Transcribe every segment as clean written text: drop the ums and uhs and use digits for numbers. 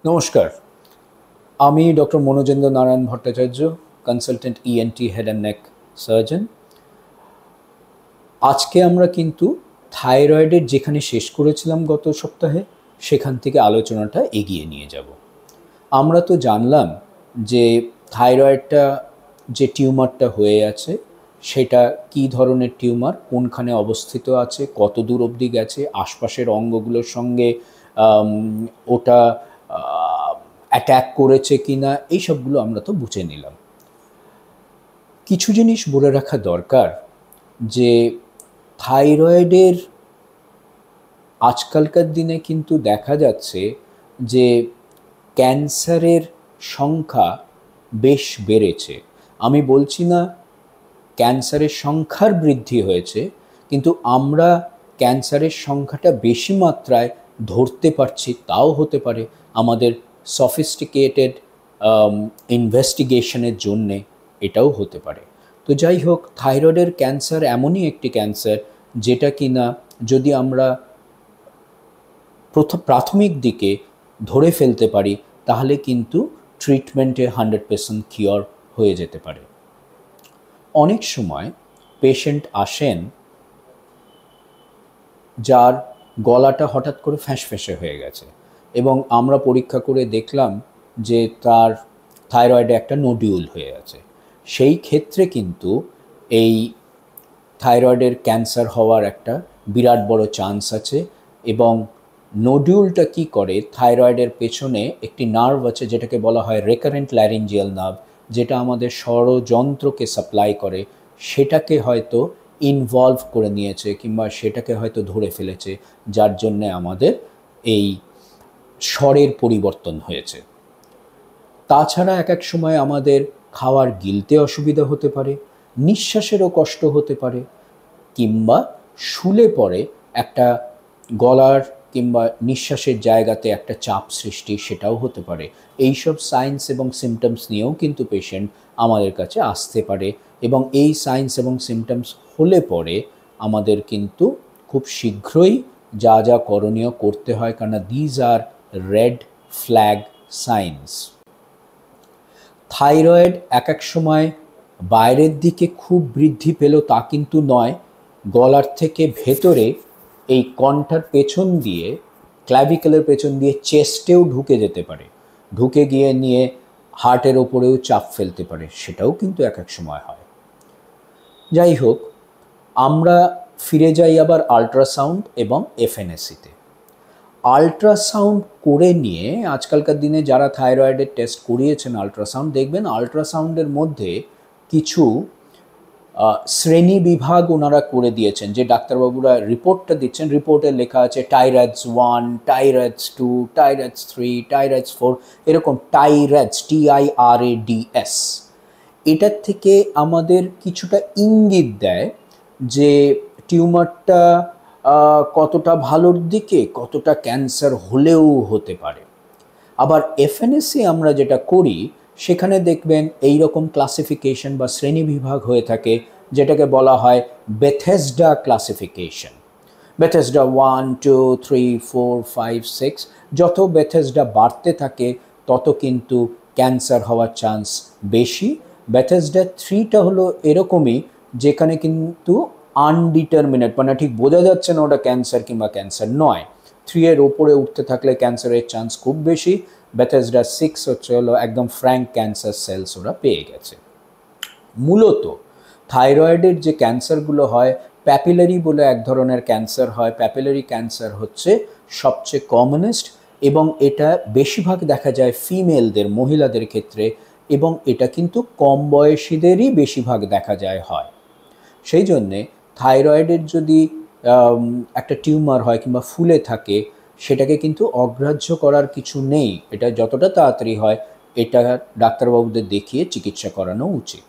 নমস্কার, আমি doctor Manojendra Narayan Bhattacharya, consultant ENT head and neck surgeon. আজকে আমরা কিন্তু থাইরয়েডের যেখানে শেষ করেছিলাম গত সপ্তাহে, সেখান থেকে আলোচনাটা এগিয়ে নিয়ে যাব। আমরা তো জানলাম যে থাইরয়েডটা যে টিউমারটা হয়ে আছে সেটা কী ধরনের টিউমার, কোনখানে অবস্থিত আছে, কত দূর অবধি গেছে, আশপাশের অঙ্গগুলোর সঙ্গে ওটা অ্যাট্যাক করেছে কি না, এইসবগুলো আমরা তো বুঝে নিলাম। কিছু জিনিস বলে রাখা দরকার যে থাইরয়েডের আজকালকার দিনে কিন্তু দেখা যাচ্ছে যে ক্যান্সারের সংখ্যা বেশ বেড়েছে। আমি বলছি না ক্যান্সারের সংখ্যার বৃদ্ধি হয়েছে, কিন্তু আমরা ক্যান্সারের সংখ্যাটা বেশি মাত্রায় ধরতে পারছি, তাও হতে পারে আমাদের সফিস্টিকেটেড ইনভেস্টিগেশনের জন্যে, এটাও হতে পারে। তো যাই হোক, থাইরয়েডের ক্যান্সার এমনই একটি ক্যান্সার যেটা কিনা যদি আমরা প্রাথমিক দিকে ধরে ফেলতে পারি তাহলে কিন্তু ট্রিটমেন্টে 100% কিওর হয়ে যেতে পারে। অনেক সময় পেশেন্ট আসেন যার গলাটা হঠাৎ করে ফ্যাঁসফ্যাঁসে হয়ে গেছে এবং আমরা পরীক্ষা করে দেখলাম যে তার থাইরয়েডে একটা নোডিউল হয়ে আছে। সেই ক্ষেত্রে কিন্তু এই থাইরয়েডের ক্যান্সার হওয়ার একটা বিরাট বড় চান্স আছে। এবং নোডিউলটা কি করে, থাইরয়েডের পেছনে একটি নার্ভ আছে যেটাকে বলা হয় রেকারেন্ট ল্যারিঞ্জিয়াল নার্ভ, যেটা আমাদের স্বরযন্ত্রকে সাপ্লাই করে, সেটাকে হয়তো ইনভলভ করে নিয়েছে কিংবা সেটাকে হয়তো ধরে ফেলেছে, যার জন্যে আমাদের এই স্বরের পরিবর্তন হয়েছে। তাছাড়া এক এক সময় আমাদের খাওয়ার গিলতে অসুবিধা হতে পারে, নিঃশ্বাসেরও কষ্ট হতে পারে, কিংবা শুলে পরে একটা গলার কিংবা নিঃশ্বাসের জায়গাতে একটা চাপ সৃষ্টি, সেটাও হতে পারে। এইসব সাইন্স এবং সিমটমস নিয়েও কিন্তু পেশেন্ট আমাদের কাছে আসতে পারে এবং এই সাইন্স এবং সিমটমস হলে পরে আমাদের কিন্তু খুব শীঘ্রই যা যা করণীয় করতে হয়, কারণ these are red flag science. Thyroid এক এক সময় বাইরের দিকে খুব বৃদ্ধি পেল তা কিন্তু নয়, গলার থেকে ভেতরে এই কণ্ঠার পেছন দিয়ে, ক্ল্যাভিকেলের পেছন দিয়ে চেস্টেও ঢুকে যেতে পারে, ঢুকে গিয়ে নিয়ে হার্টের ওপরেও চাপ ফেলতে পারে, সেটাও কিন্তু এক এক সময় হয়। যাই হোক, আমরা ফিরে যাই আবার আল্ট্রাসাউন্ড এবং এফএনএসিতে। আল্ট্রাসাউন্ড করে নিয়ে আজকালকার দিনে যারা থাইরয়েডের টেস্ট করিয়েছেন আল্ট্রাসাউন্ড, দেখবেন আল্ট্রাসাউন্ডের মধ্যে কিছু শ্রেণী বিভাগ ওনারা করে দিয়েছেন। যে ডাক্তারবাবুরা রিপোর্টটা দিচ্ছেন, রিপোর্টে লেখা আছে টাইরয়েডস 1, টাইরয়েডস 2, টাইরয়েডস 3, টাইরয়েডস 4, এরকম টাইরয়েডস, TIRADS। এটার থেকে আমাদের কিছুটা ইঙ্গিত দেয় যে টিউমারটা কতটা ভালোর দিকে, কতটা ক্যান্সার হলেও হতে পারে। আবার এফএনএসি আমরা যেটা করি সেখানে দেখবেন এই রকম ক্লাসিফিকেশন বা শ্রেণীবিভাগ হয়ে থাকে, যেটাকে বলা হয় বেথেসডা ক্লাসিফিকেশন। বেথেসডা 1, 2, 3, 4, 5, 6, যত বেথেসডা বাড়তে থাকে তত কিন্তু ক্যান্সার হওয়ার চান্স বেশি। বেথেসডা 3টা হলো এরকমই, যেখানে কিন্তু আনডিটারমিনেট, মানে ঠিক বোঝা যাচ্ছে না ওটা ক্যান্সার কিংবা ক্যান্সার নয়। 3 এর ওপরে উঠতে থাকলে ক্যান্সারের চান্স খুব বেশি। বেথেসডা 6 হচ্ছে হলো একদম ফ্র্যাঙ্ক ক্যান্সার সেলস ওরা পেয়ে গেছে। মূলত থাইরয়েডের যে ক্যান্সারগুলো হয়, প্যাপিলারি বলে এক ধরনের ক্যান্সার হয়। প্যাপিলারি ক্যান্সার হচ্ছে সবচেয়ে কমনেস্ট এবং এটা বেশিরভাগ দেখা যায় ফিমেলদের, মহিলাদের ক্ষেত্রে, এবং এটা কিন্তু কম বয়সীদেরই বেশিরভাগ দেখা যায় হয়। সেই জন্যে থাইরয়েডের যদি একটা টিউমার হয় কিংবা ফুলে থাকে, সেটাকে কিন্তু অগ্রাহ্য করার কিছু নেই। এটা যতটা তাড়াতাড়ি হয় এটা ডাক্তারবাবুদের দেখিয়ে চিকিৎসা করানো উচিত।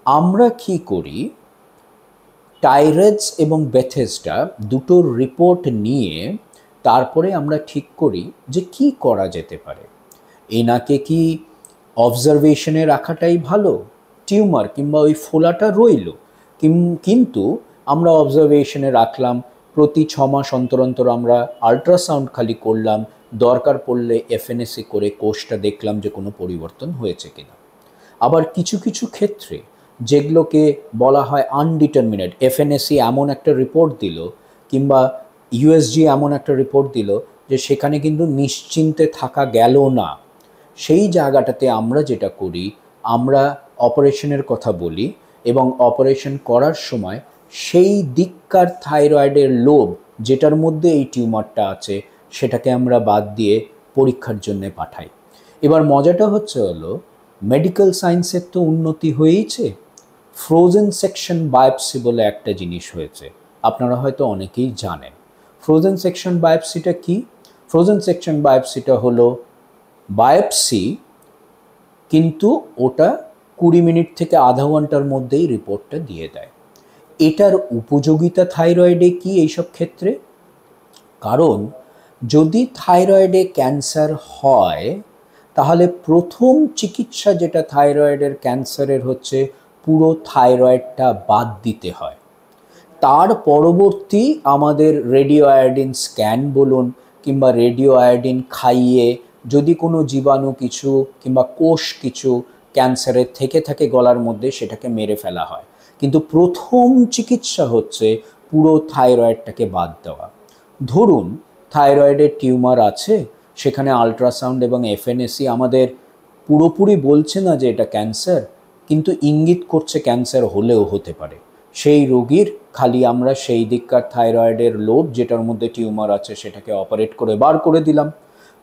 আমরা কি করি, টাইরয়েডস এবং বেথেসডা দুটোর রিপোর্ট নিয়ে তারপরে আমরা ঠিক করি যে কি করা যেতে পারে। এনাকে কি অবজারভেশনে রাখাটাই ভালো, টিউমার কিংবা ওই ফোলাটা রইল, কিন্তু আমরা অবজারভেশনে রাখলাম, প্রতি 6 মাস অন্তর অন্তর আমরা আল্ট্রাসাউন্ড খালি করলাম, দরকার পড়লে এফএনএসি করে কোষটা দেখলাম যে কোনো পরিবর্তন হয়েছে কিনা। আবার কিছু কিছু ক্ষেত্রে যেগুলোকে বলা হয় আনডিটারমিনেট, এফএনএসি এমন একটা রিপোর্ট দিল কিংবা ইউএসজি এমন একটা রিপোর্ট দিল যে সেখানে কিন্তু নিশ্চিন্তে থাকা গেল না, সেই জায়গাটাতে আমরা যেটা করি, আমরা অপারেশনের কথা বলি এবং অপারেশন করার সময় সেই দিককার থাইরয়েডের লোব যেটার মধ্যে এই টিউমারটা আছে সেটাকে আমরা বাদ দিয়ে পরীক্ষার জন্য পাঠাই। এবার মজাটা হলো মেডিকেল সায়েন্সের তো উন্নতি হয়েইছে, ফ্রোজেন সেকশন বায়োপসি বলে একটা জিনিস হয়েছে, আপনারা হয়তো অনেকেই জানেন। ফ্রোজেন সেকশন বায়োপসিটা কি? ফ্রোজেন সেকশন বায়োপসিটা হলো বায়োপসি, কিন্তু ওটা 20 মিনিট থেকে আধা ঘন্টার মধ্যেই রিপোর্টটা দিয়ে দেয়। এটার উপযোগিতা থাইরয়েডে কি এইসব ক্ষেত্রে? কারণ যদি থাইরয়েডে ক্যান্সার হয় তাহলে প্রথম চিকিৎসা যেটা থাইরয়েডের ক্যান্সারের হচ্ছে পুরো থাইরয়েডটা বাদ দিতে হয়। তার পরবর্তী আমাদের রেডিও আয়োডিন স্ক্যান বলুন কিংবা রেডিও আয়োডিন খাইয়ে যদি কোনো জীবাণু কিছু কিংবা কোষ কিছু ক্যান্সারের থেকে থাকে গলার মধ্যে সেটাকে মেরে ফেলা হয়, কিন্তু প্রথম চিকিৎসা হচ্ছে পুরো থাইরয়েডটাকে বাদ দেওয়া। ধরুন থাইরয়েডের টিউমার আছে, সেখানে আল্ট্রাসাউন্ড এবং এফএনএসি আমাদের পুরোপুরি বলছে না যে এটা ক্যান্সার, কিন্তু ইঙ্গিত করছে ক্যান্সার হলেও হতে পারে। সেই রোগীর খালি আমরা সেই দিককার থাইরয়েডের লোব যেটার মধ্যে টিউমার আছে সেটাকে অপারেট করে বার করে দিলাম,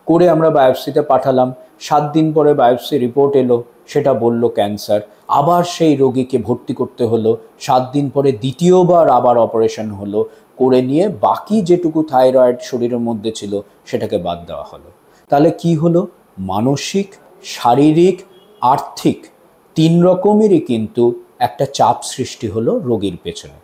করে আমরা বায়োপসিতে পাঠালাম। 7 দিন পরে বায়োপসি রিপোর্ট এলো, সেটা বলল ক্যান্সার। আবার সেই রোগীকে ভর্তি করতে হলো, 7 দিন পরে দ্বিতীয়বার আবার অপারেশন হলো, করে নিয়ে বাকি যেটুকু থাইরয়েড শরীরের মধ্যে ছিল সেটাকে বাদ দেওয়া হলো। তাহলে কি হলো? মানসিক, শারীরিক, আর্থিক 3 রকমেরই কিন্তু একটা চাপ সৃষ্টি হলো রোগীর পেছনে।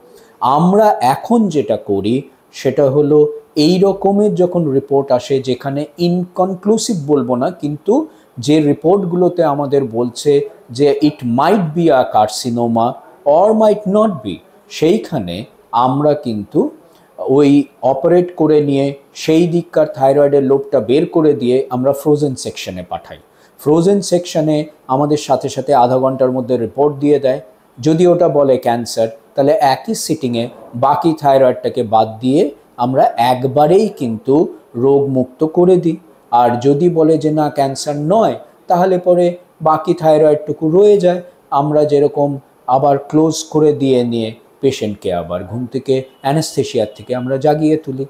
আমরা এখন যেটা করি সেটা হলো এই রকমের যখন রিপোর্ট আসে যেখানে ইনকনক্লুসিভ বলবো না, কিন্তু যে রিপোর্টগুলোতে আমাদের বলছে যে it might be a carcinoma or might not be, সেইখানে আমরা কিন্তু ওই অপারেট করে নিয়ে সেই দিককার থাইরয়েডের লোবটা বের করে দিয়ে আমরা ফ্রোজেন সেকশনে পাঠাই। ফ্রোজেন সেকশনে আমাদের সাথে সাথে আধা ঘন্টার মধ্যে রিপোর্ট দিয়ে দেয়। যদি ওটা বলে ক্যান্সার, তাহলে একই সিটিংয়ে বাকি থাইরয়েডটাকে বাদ দিয়ে আমরা একবারেই কিন্তু রোগ মুক্ত করে দিই। আর যদি বলে যে না ক্যান্সার নয়, তাহলে পরে বাকি থাইরয়েডটুকু রয়ে যায়, আমরা যেরকম আবার ক্লোজ করে দিয়ে নিয়ে পেশেন্টকে আবার ঘুম থেকে অ্যানেস্থেশিয়ার থেকে আমরা জাগিয়ে তুলি।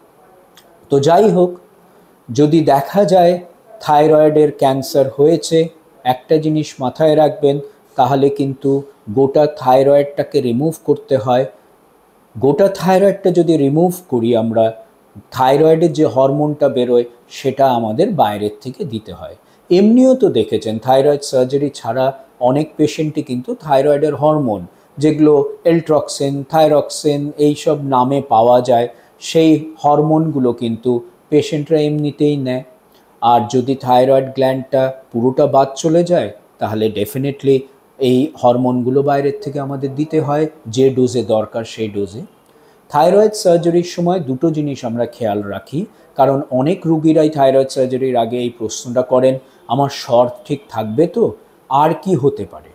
তো যাই হোক, যদি দেখা যায় থাইরয়েডের ক্যান্সার হয়েছে, একটা জিনিস মাথায় রাখবেন, তাহলে কিন্তু গোটা থাইরয়েডটাকে রিমুভ করতে হয়। গোটা থাইরয়েডটা যদি রিমুভ করি আমরা, থাইরয়েডের যে হরমোনটা বেরোয় সেটা আমাদের বাইরের থেকে দিতে হয়। এমনিও তো দেখেছেন থাইরয়েড সার্জারি ছাড়া অনেক পেশেন্টই কিন্তু থাইরয়েডের হরমোন, যেগুলো এলট্রক্সিন, থাইরক্সিন এইসব নামে পাওয়া যায়, সেই হরমোনগুলো কিন্তু পেশেন্টরা এমনিতেই নেয়। আর যদি থাইরয়েড গ্ল্যান্ডটা পুরোটা বাদ চলে যায় তাহলে ডেফিনেটলি এই হরমোনগুলো বাইরের থেকে আমাদের দিতে হয়, যে ডোজে দরকার সেই ডোজে। থাইরয়েড সার্জারির সময় দুটো জিনিস আমরা খেয়াল রাখি, কারণ অনেক রুগীরাই থাইরয়েড সার্জারির আগে এই প্রশ্নটা করেন, আমার স্বর ঠিক থাকবে তো, আর কি হতে পারে।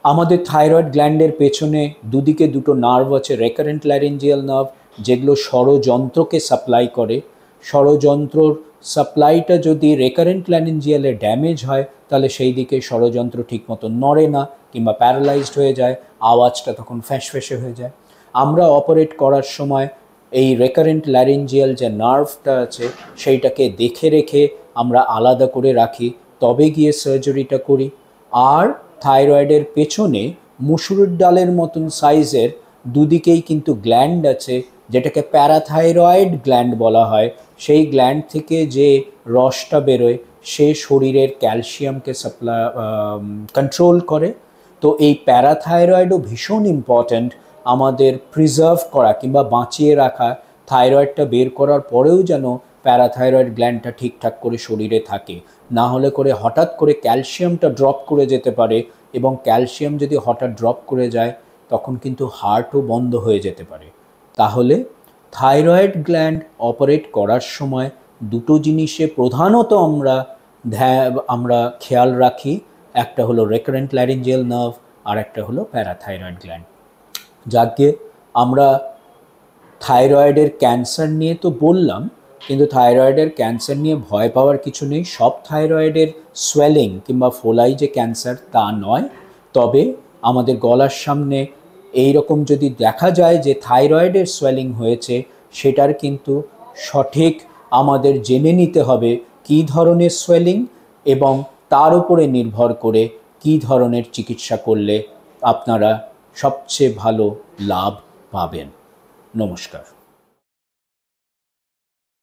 আমাদের থাইরয়েড গ্ল্যান্ডের পেছনে দুদিকে দুটো নার্ভ আছে, রেকারেন্ট ল্যারিঞ্জিয়াল নার্ভ, যেগুলো স্বরযন্ত্রকে সাপ্লাই করে। স্বরযন্ত্রর সাপ্লাইটা যদি রেকারেন্ট ল্যারিঞ্জিয়ালে ড্যামেজ হয় তাহলে সেই দিকে স্বরযন্ত্র ঠিকমতো নড়ে না কিংবা প্যারালাইজড হয়ে যায়, আওয়াজটা তখন ফ্যাঁসফ্যাঁসে হয়ে যায়। আমরা অপারেট করার সময় এই রেকারেন্ট ল্যারিঞ্জিয়াল যে নার্ভটা আছে সেইটাকে দেখে রেখে আমরা আলাদা করে রাখি, তবে গিয়ে সার্জারিটা করি। আর থাইরয়েডের পেছনে মুসুরির ডালের মতন সাইজের দুদিকেই কিন্তু গ্ল্যান্ড আছে, যেটাকে প্যারাথাইরয়েড গ্ল্যান্ড বলা হয়। সেই গ্ল্যান্ড থেকে যে রসটা বেরোয় সে শরীরের ক্যালসিয়ামকে কন্ট্রোল করে। তো এই প্যারাথাইরয়েডও ভীষণ ইম্পর্ট্যান্ট আমাদের প্রিজার্ভ করা কিংবা বাঁচিয়ে রাখা। থাইরয়েডটা বের করার পরেও যেন প্যারাথাইরয়েড গ্ল্যান্ডটা ঠিকঠাক করে শরীরে থাকে, না হলে করে হঠাৎ করে ক্যালসিয়ামটা ড্রপ করে যেতে পারে, এবং ক্যালসিয়াম যদি হঠাৎ ড্রপ করে যায় তখন কিন্তু হার্টও বন্ধ হয়ে যেতে পারে। তাহলে থাইরয়েড গ্ল্যান্ড অপারেট করার সময় দুটো জিনিসে প্রধানত আমরা খেয়াল রাখি, একটা হলো রেকারেন্ট ল্যারিঞ্জিয়াল নার্ভ আর একটা হলো প্যারাথাইরয়েড গ্ল্যান্ড। যাকে আমরা থাইরয়েডের ক্যান্সার নিয়ে তো বললাম, কিন্তু থাইরয়েডের ক্যান্সার নিয়ে ভয় পাওয়ার কিছু নেই। সব থাইরয়েডের সোয়েলিং কিংবা ফোলাই যে ক্যান্সার তা নয়, তবে আমাদের গলার সামনে এই রকম যদি দেখা যায় যে থাইরয়েডের সোয়েলিং হয়েছে, সেটার কিন্তু সঠিক আমাদের জেনে নিতে হবে কী ধরনের সোয়েলিং, এবং তার উপরে নির্ভর করে কী ধরনের চিকিৎসা করলে আপনারা সবচেয়ে ভালো লাভ পাবেন। নমস্কার।